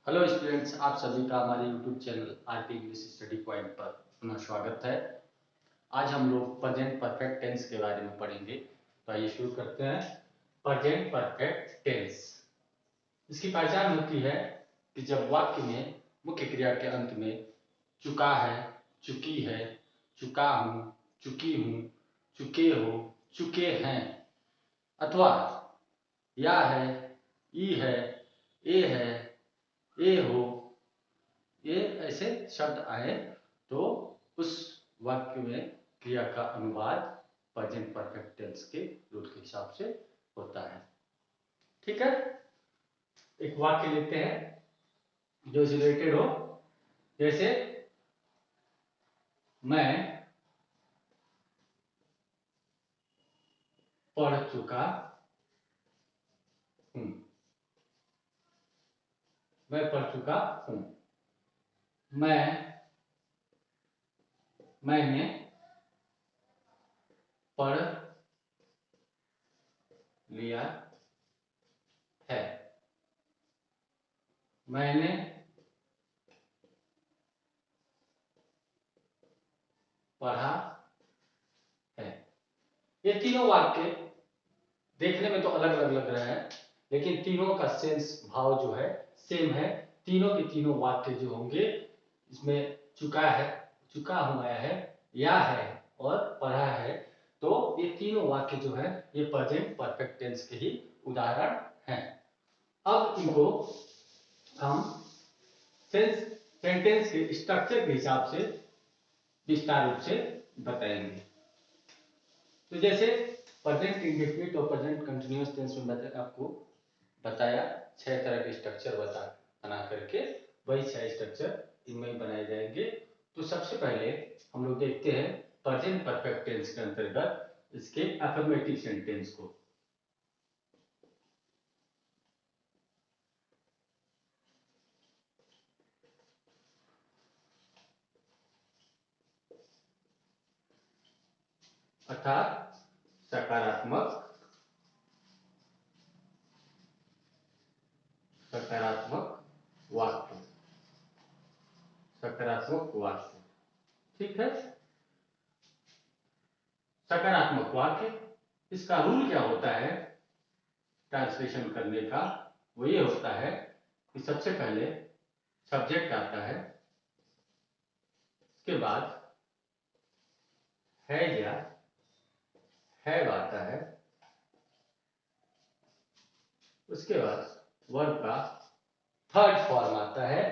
Hello students, आप सभी का हमारे YouTube channel RT English study point पर पुनः स्वागत है। आज हम लोग प्रेजेंट परफेक्ट टेंस के बारे में पढ़ेंगे। तो आइए शुरू करते हैं। प्रेजेंट परफेक्ट टेंस, इसकी पहचान होती है कि जब वाक्य में मुख्य क्रिया के अंत में चुका है, चुकी है, चुका हूँ, चुकी हूँ, चुके हो, चुके हैं अथवा या है, ई है, ए है, ए हो, ये ऐसे शब्द आए तो उस वाक्य में क्रिया का अनुवाद प्रेजेंट परफेक्ट टेंस के रूल के हिसाब से होता है। ठीक है, एक वाक्य लेते हैं जो रिलेटेड हो। जैसे मैं पढ़ चुका हूं, मैं पढ़ चुका हूं, मैंने पढ़ लिया है, मैंने पढ़ा है। ये तीनों वाक्य देखने में तो अलग अलग लग रहे हैं, लेकिन तीनों का सेंस भाव जो है सेम है। तीनों के तीनों वाक्य जो होंगे इसमें चुका है, चुका हुआ है, या है और पढ़ा है, तो ये तीनों वाक्य जो है ये प्रेजेंट परफेक्ट टेंस के ही उदाहरण हैं। अब इनको हम सेंटेंस के स्ट्रक्चर के हिसाब से विस्तार रूप से बताएंगे। तो जैसे प्रेजेंट इंडेफिनिट और प्रेजेंट कंटिन्यूअस टेंस में आपको बताया 6 तरह के स्ट्रक्चर बना करके, वही 6 स्ट्रक्चर इनमें बनाए जाएंगे। तो सबसे पहले हम लोग देखते हैं प्रेजेंट परफेक्ट टेंस के अंतर्गत इसके अफर्मेटिव सेंटेंस को। अर्थात सकारात्मक सकारात्मक वाक्य, सकारात्मक वाक्य। ठीक है, सकारात्मक वाक्य, इसका रूल क्या होता है ट्रांसलेशन करने का? वो ये होता है कि सबसे पहले सब्जेक्ट आता है, उसके बाद है या हैव आता है, उसके बाद वर्ब का थर्ड फॉर्म आता है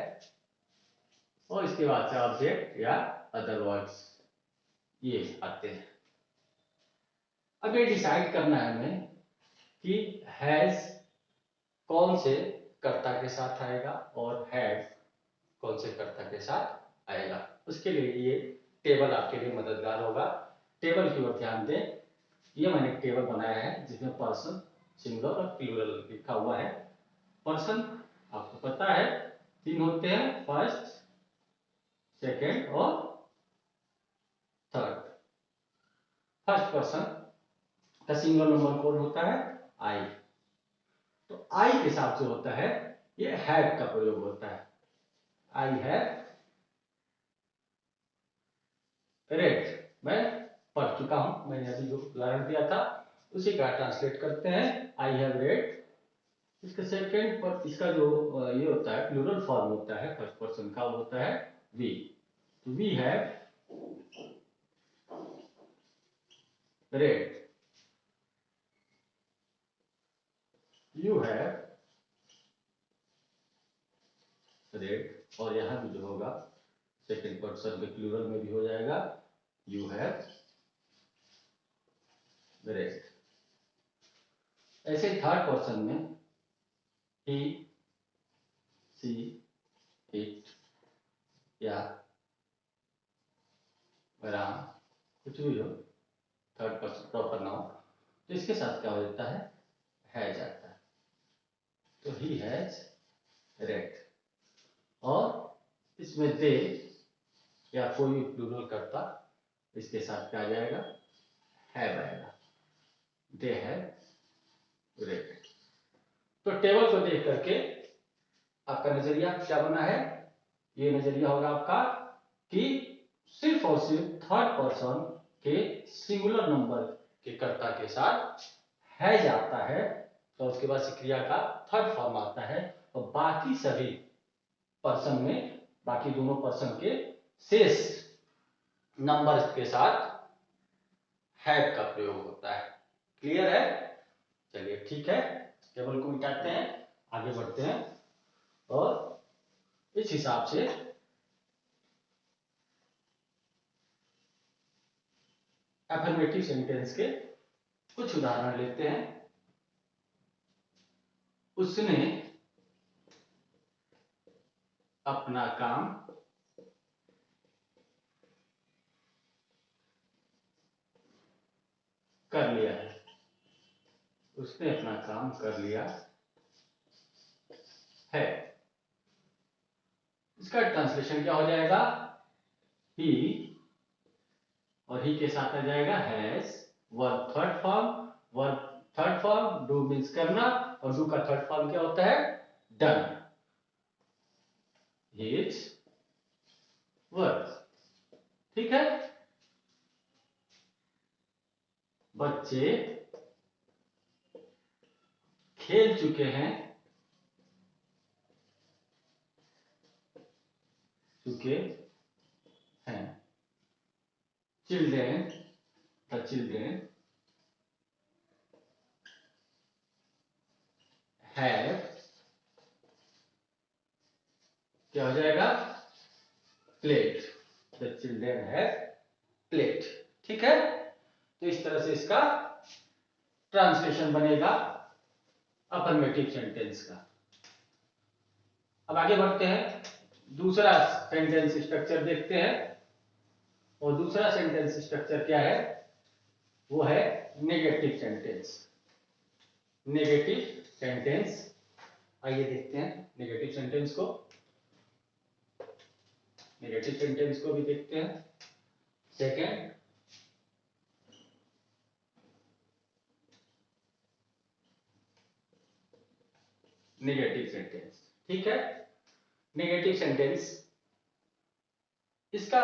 और इसके बाद से ऑब्जेक्ट या अदर वर्ड्स ये आते हैं। अब ये डिसाइड करना है हमें कि हैज कौन से कर्ता के साथ आएगा और हैव कौन से कर्ता के साथ आएगा। उसके लिए ये टेबल आपके लिए मददगार होगा। टेबल की ओर ध्यान दें। ये मैंने एक टेबल बनाया है जिसमें पर्सन, सिंगुलर और प्लूरल लिखा हुआ है। पर्सन आपको पता है 3 होते हैं, फर्स्ट, सेकेंड और थर्ड। फर्स्ट पर्सन का सिंगल नंबर कोड होता है आई। तो आई के साथ जो होता है ये हैव का प्रयोग होता है। आई हैव रेड, मैं पढ़ चुका हूं, मैंने अभी जो उदाहरण दिया था उसी का ट्रांसलेट करते हैं, आई हैव रेड। इसका सेकेंड पर इसका जो ये होता है प्लूरल फॉर्म होता है फर्स्ट पर्सन का, वो होता है वी। तो we have read, you have read, और यहां भी जो होगा सेकेंड पर्सन के प्लूरल में भी हो जाएगा, यू हैव रेड। ऐसे थर्ड पर्सन में ही, सी, इट या राम, कुछ भी हो, थर्ड पर्सन प्रॉपर नाउन, तो इसके साथ क्या हो जाता है हैज आता है। तो ही हैज रेड, और इसमें दे या कोई भी प्लूरल करता इसके साथ क्या आ जाएगा हैव आएगा, दे हैव रेड। तो टेबल को देख करके आपका नजरिया क्या बना है, ये नजरिया होगा आपका कि सिर्फ और सिर्फ थर्ड पर्सन के सिंगुलर नंबर के कर्ता के साथ हैज आता है, तो उसके बाद से क्रिया का थर्ड फॉर्म आता है, और बाकी सभी पर्सन में, बाकी दोनों पर्सन के शेष नंबर के साथ हैव का प्रयोग होता है। क्लियर है? चलिए ठीक है, टेबल को मिटाते हैं, आगे बढ़ते हैं और इस हिसाब से अफर्मेटिव सेंटेंस के कुछ उदाहरण लेते हैं। उसने अपना काम कर लिया है, उसने अपना काम कर लिया है। इसका ट्रांसलेशन क्या हो जाएगा, ही, और ही के साथ आ जाएगा has, verb third form, verb third form, do means करना, और डू का थर्ड फॉर्म क्या होता है, डन, हिज वर्क। ठीक है, बच्चे खेल चुके हैं, चुके हैं, चिल्ड्रेन, द चिल्ड्रेन हैव, क्या हो जाएगा, played, the children have played. ठीक है, तो इस तरह से इसका ट्रांसलेशन बनेगा अफर्मेटिव सेंटेंस का। अब आगे बढ़ते हैं, दूसरा सेंटेंस स्ट्रक्चर देखते हैं, और दूसरा सेंटेंस स्ट्रक्चर क्या है, वो है नेगेटिव सेंटेंस। नेगेटिव सेंटेंस, आइए देखते हैं नेगेटिव सेंटेंस को, नेगेटिव सेंटेंस को भी देखते हैं। Second, negative sentence. ठीक है, नेगेटिव सेंटेंस, इसका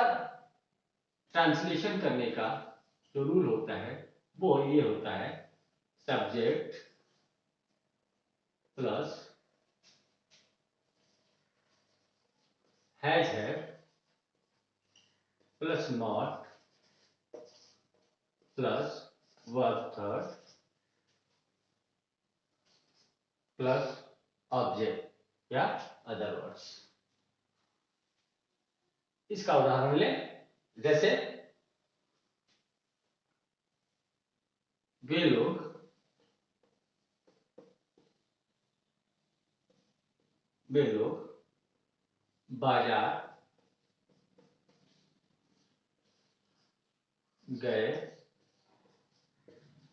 ट्रांसलेशन करने का जो रूल होता है वो ये होता है, subject plus has have plus not plus verb third plus object या अदर वर्ड्स। इसका उदाहरण लें, जैसे वे लोग बाजार गए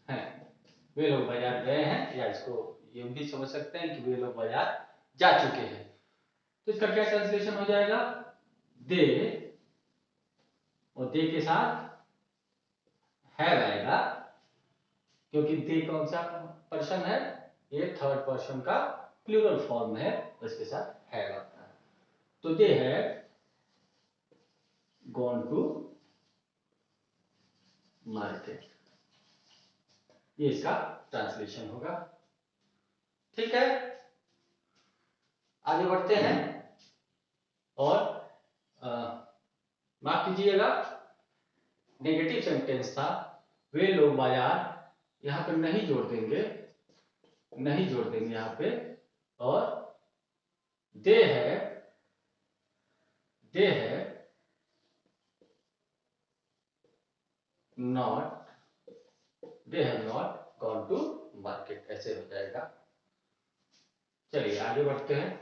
हैं, वे लोग बाजार गए हैं, या इसको ये भी समझ सकते हैं कि वे लोग बाजार जा चुके हैं। तो इसका क्या ट्रांसलेशन हो जाएगा, दे, और दे के साथ हैव आएगा, क्योंकि दे कौन सा पर्सन है, ये थर्ड पर्सन का प्लूरल फॉर्म है, उसके साथ हैव आता है। तो they have gone to market, ये इसका ट्रांसलेशन होगा। ठीक है, आगे बढ़ते हैं, और माफ कीजिएगा, नेगेटिव सेंटेंस था, वे लोग बाजार, यहां पर नहीं जोड़ देंगे, नहीं जोड़ देंगे यहां पे, और दे है not, they have not gone to market, ऐसे हो जाएगा। चलिए आगे बढ़ते हैं,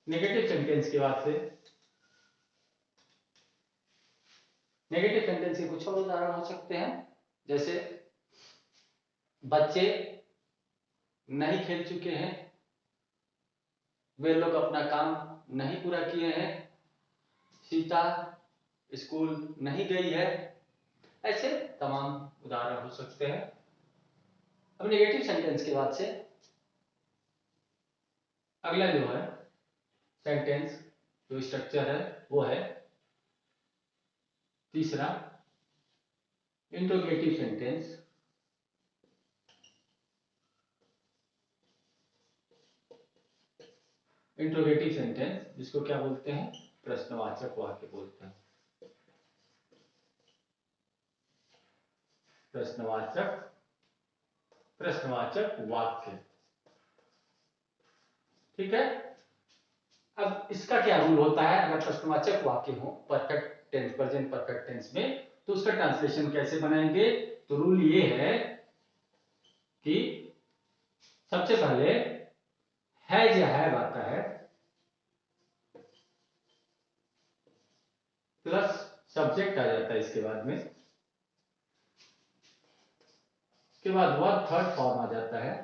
नेगेटिव सेंटेंस के बाद से नेगेटिव सेंटेंस के कुछ और उदाहरण हो सकते हैं, जैसे बच्चे नहीं खेल चुके हैं, वे लोग अपना काम नहीं पूरा किए हैं, सीता स्कूल नहीं गई है, ऐसे तमाम उदाहरण हो सकते हैं। अब नेगेटिव सेंटेंस के बाद से अगला जो है सेंटेंस जो स्ट्रक्चर है वो है तीसरा इंट्रोगेटिव सेंटेंस। इंट्रोगेटिव सेंटेंस जिसको क्या बोलते हैं, प्रश्नवाचक वाक्य बोलते हैं। प्रश्नवाचक वाक्य, ठीक है। अब इसका क्या रूल होता है, अगर प्रश्नवाचक वाक्य हो perfect tense, present perfect tense में, तो उसका ट्रांसलेशन कैसे बनाएंगे। तो रूल ये है कि सबसे पहले हैज या हैव आता है प्लस सब्जेक्ट आ जाता है इसके बाद में, उसके बाद वर्ब थर्ड फॉर्म आ जाता है,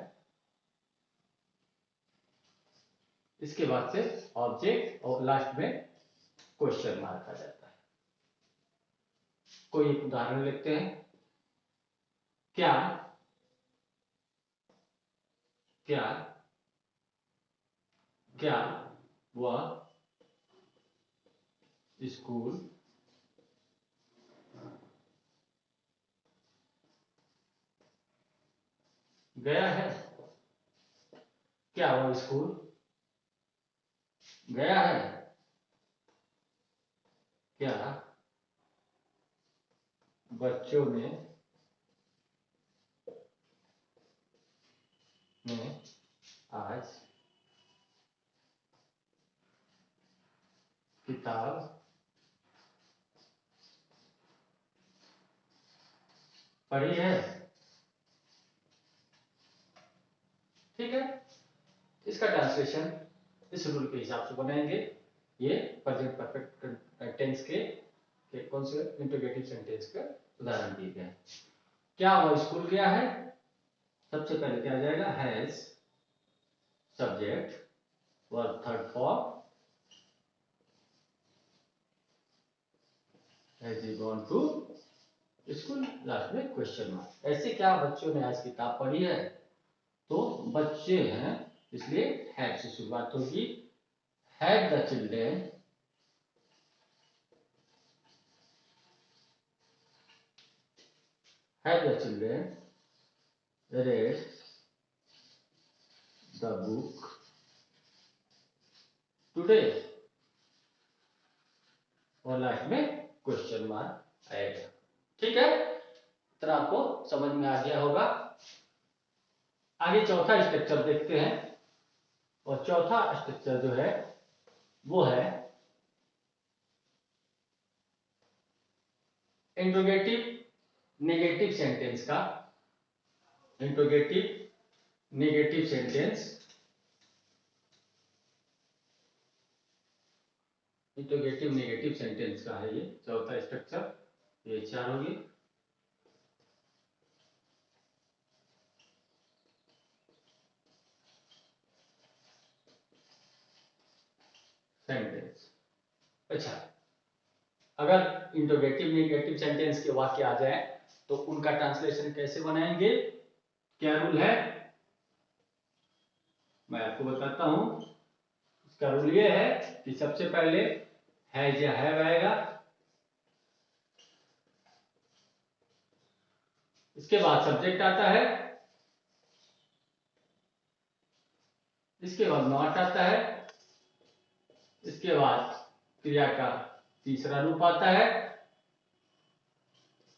इसके बाद से ऑब्जेक्ट और लास्ट में क्वेश्चन मार्क आ जाता है। कोई एक उदाहरण लेते हैं। क्या क्या क्या वह स्कूल गया है। क्या वह स्कूल गया है। क्या बच्चों ने आज किताब पढ़ी है। ठीक है, इसका ट्रांसलेशन इस रूल के हिसाब से बनाएंगे। ये प्रेजेंट परफेक्ट टेंस के कौन से इंट्रोगेटिव सेंटेंस का उदाहरण दिए गए। क्या वह स्कूल गया है, सबसे पहले क्या आ जाएगा, has subject verb third form, has he gone to school, last में क्वेश्चन मार्क। ऐसे क्या बच्चों ने आज किताब पढ़ी है, तो बच्चे हैं इसलिए हैव से शुरुआत होगी। Have the children read the book today, और लास्ट में क्वेश्चन मार्क आएगा। ठीक है, तो आपको समझ में आ गया होगा। आगे चौथा स्ट्रक्चर देखते हैं, और चौथा स्ट्रक्चर जो है वो है इंट्रोगेटिव नेगेटिव सेंटेंस का। Interrogative negative sentence, interrogative negative sentence का है ये चौथा स्ट्रक्चर। ये चार होगी। सेंटेंस, अच्छा, अगर इंट्रोगेटिव नेगेटिव सेंटेंस के वाक्य आ जाए तो उनका ट्रांसलेशन कैसे बनाएंगे, क्या रूल है, मैं आपको बताता हूं। इसका रूल ये है कि सबसे पहले हैज या हैव आएगा, इसके बाद सब्जेक्ट आता है, इसके बाद नॉट आता है, इसके बाद क्रिया का तीसरा रूप आता है,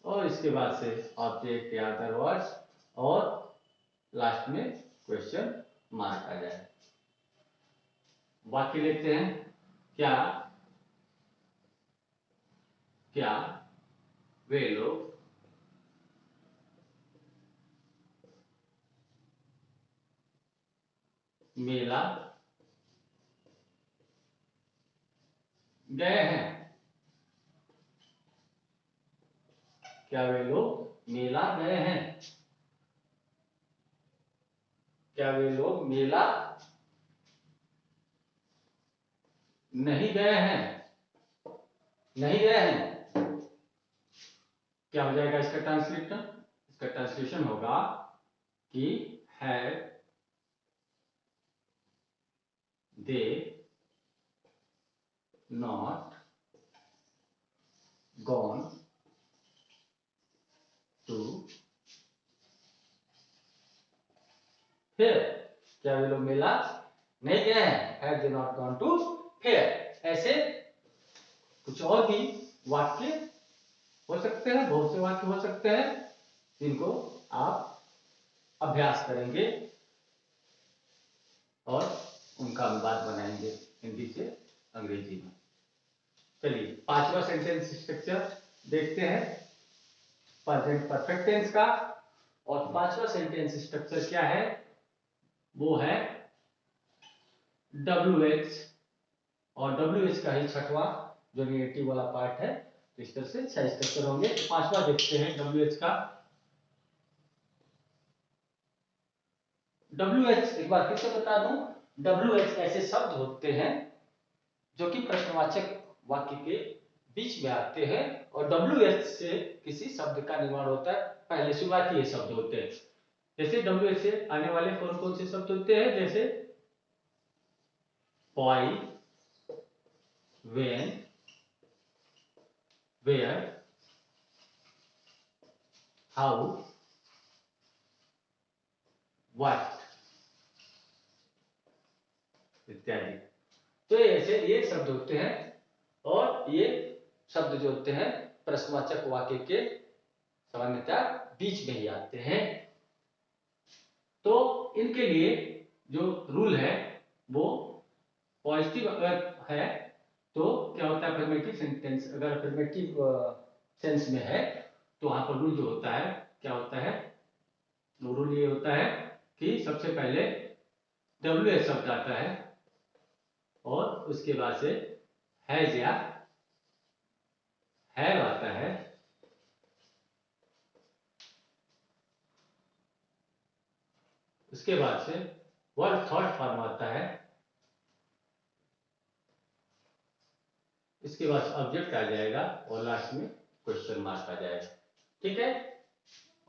और इसके बाद से ऑब्जेक्ट या अदर वर्ड्स, और लास्ट में क्वेश्चन मार्क आ जाए। वाक्य लेते हैं। क्या क्या वे लोग मेला गए हैं। क्या वे लोग मेला गए हैं। क्या वे लोग मेला नहीं गए हैं। नहीं गए हैं, क्या हो जाएगा इसका ट्रांसलेशन, इसका ट्रांसलेशन होगा कि have they not gone to fair, क्या वे लोग मेला नहीं गए हैं, had they not gone to fair. ऐसे कुछ और भी वाक्य हो सकते हैं, बहुत से वाक्य हो सकते हैं जिनको आप अभ्यास करेंगे और उनका अनुवाद बनाएंगे हिंदी से अंग्रेजी में। चलिए पांचवा सेंटेंस स्ट्रक्चर देखते हैं प्रेजेंट परफेक्ट टेंस का। और पांचवा सेंटेंस स्ट्रक्चर क्या है, वो है WH, और WH का ही छठवां जो नेगेटिव वाला पार्ट है, तो इस तरह से 6 स्ट्रक्चर होंगे। तो पांचवा देखते हैं WH का। WH एक बार फिर से बता दूं, WH ऐसे शब्द होते हैं जो कि प्रश्नवाचक वाक्य के बीच में आते हैं, और WH से किसी शब्द का निर्माण होता है, पहले शुरुआती ये शब्द होते हैं। जैसे WH से आने वाले कौन कौन से शब्द होते हैं, जैसे why, when, where, how, what इत्यादि। तो ऐसे ये शब्द होते हैं, और ये शब्द जो होते हैं प्रश्नवाचक वाक्य के सामान्यतः बीच में ही आते हैं। तो इनके लिए जो रूल है वो पॉजिटिव अगर है तो क्या होता है, अफर्मेटिव सेंटेंस अगर अफर्मेटिव सेंस में है तो वहां पर रूल जो होता है क्या होता है, रूल ये होता है कि सबसे पहले WH शब्द आता है और उसके बाद से हैज या हैव आता है, उसके बाद से वर्ब थर्ड फॉर्म आता है, इसके बाद ऑब्जेक्ट आ जाएगा और लास्ट में क्वेश्चन मार्क आ जाएगा। ठीक है।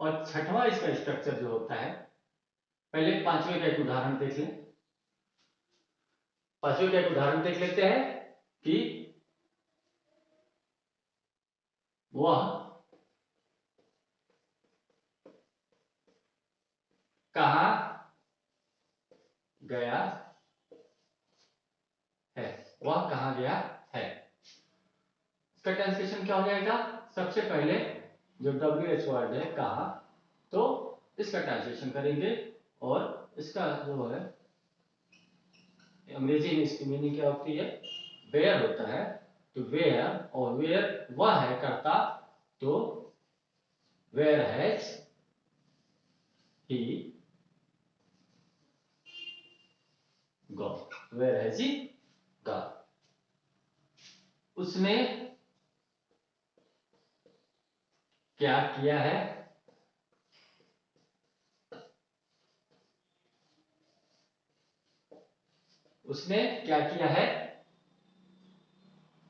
और छठवां इसका स्ट्रक्चर जो होता है, पहले पांचवें का एक उदाहरण देख लें। पांचवें का एक उदाहरण देख लेते हैं कि वह कहां गया है, वह कहां गया है। इसका ट्रांसलेशन क्या हो जाएगा, सबसे पहले जो WH वर्ड है कहां, तो इसका ट्रांसलेशन करेंगे, और इसका जो है अंग्रेजी में इसकी मीनिंग क्या होती है, वेयर होता है। तो वेयर, और वेयर वह है करता, तो where has he gone, where has he gone, उसने क्या किया है, उसने क्या किया है।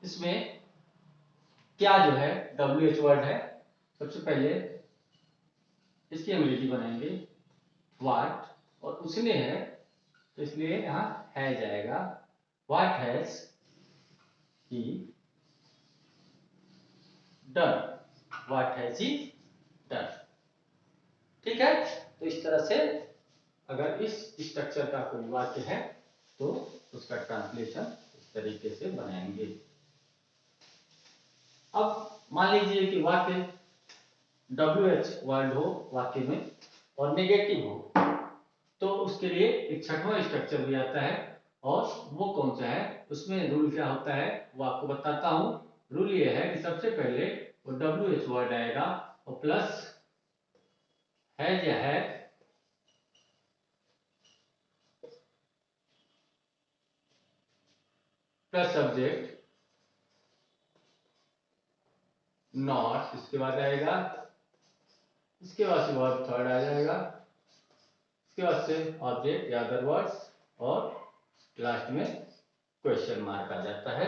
इसमें क्या जो है WH वर्ड है, सबसे पहले इसकी अंग्रेजी बनाएंगे व्हाट, और उसने है तो इसलिए यहां है जाएगा, what has he done, what has he done. ठीक है। तो इस तरह से अगर इस स्ट्रक्चर का कोई वाक्य है तो उसका ट्रांसलेशन इस तरीके से बनाएंगे। अब मान लीजिए कि वाक्य WH वर्ड हो वाक्य में और नेगेटिव हो, तो उसके लिए एक छठवां स्ट्रक्चर भी आता है, और वो कौन सा है, उसमें रूल क्या होता है वो आपको बताता हूं। रूल ये है कि सबसे पहले वो WH वर्ड आएगा और प्लस हैज या है, प्लस सब्जेक्ट नॉट, इसके बाद आएगा, इसके बाद से वर्ब थर्ड आ जाएगा, इसके बाद से ऑब्जेक्ट या अदर वर्ड्स, और लास्ट में क्वेश्चन मार्क आ जाता है।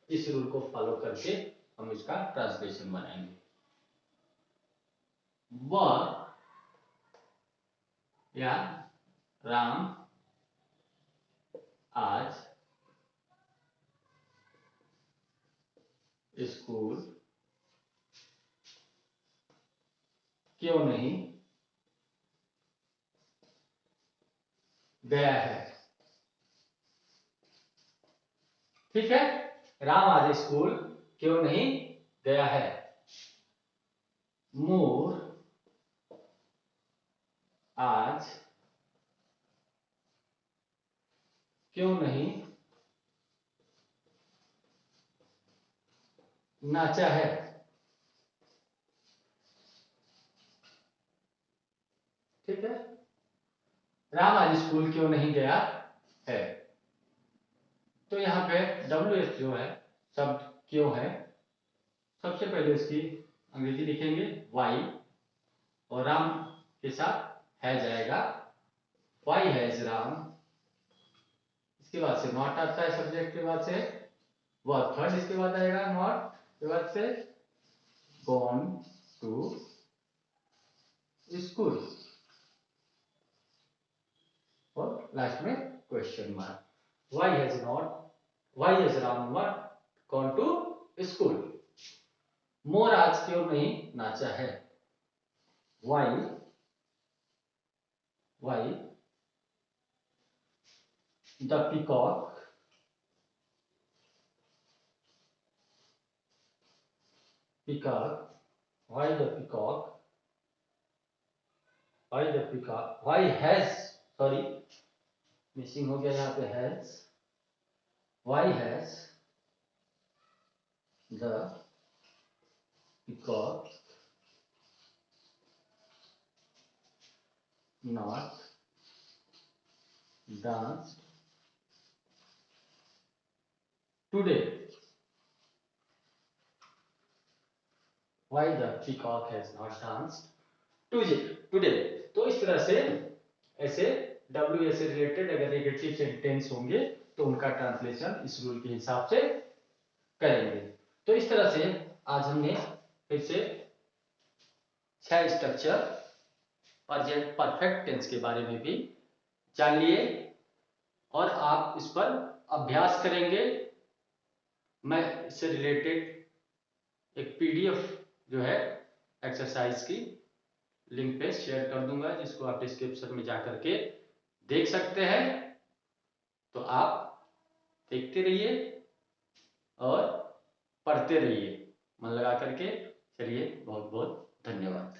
इस रूल को फॉलो करके हम इसका ट्रांसलेशन बनाएंगे। वह या राम आज स्कूल क्यों नहीं गया है। ठीक है, राम आज स्कूल क्यों नहीं गया है। मोर आज क्यों नहीं नाचा है। ठीक है, राम आज स्कूल क्यों नहीं गया है। तो यहाँ पे WH जो है शब्द क्यों है, सबसे पहले इसकी अंग्रेजी लिखेंगे वाई और राम के साथ है जाएगा, वाई हैज राम। इसके बाद से नॉट आता है, सब्जेक्ट के बाद से वर्ब थर्ड इसके बाद आएगा, नॉट के बाद से गॉन टू स्कूल और लास्ट में question mark. Why has Ram not gone to school. मोर आज क्यों नहीं नाचा है। Why the peacock why the peacock why has sorry missing हो गया यहाँ पे has why has the peacock not danced today। why the peacock has not danced today। तो इस तरह से ऐसे W से रिलेटेड अगर नेगेटिव सेंटेंस होंगे तो उनका ट्रांसलेशन इस रूल के हिसाब से करेंगे। तो इस तरह से आज हमने फिर से 6 स्ट्रक्चर प्रेजेंट परफेक्ट टेंस के बारे में भी जान लिए और आप इस पर अभ्यास करेंगे। मैं इससे रिलेटेड एक PDF जो है एक्सरसाइज की लिंक पे शेयर कर दूंगा, जिसको आप डिस्क्रिप्शन में जाकर के देख सकते हैं। तो आप देखते रहिए और पढ़ते रहिए मन लगा करके। चलिए, बहुत बहुत धन्यवाद।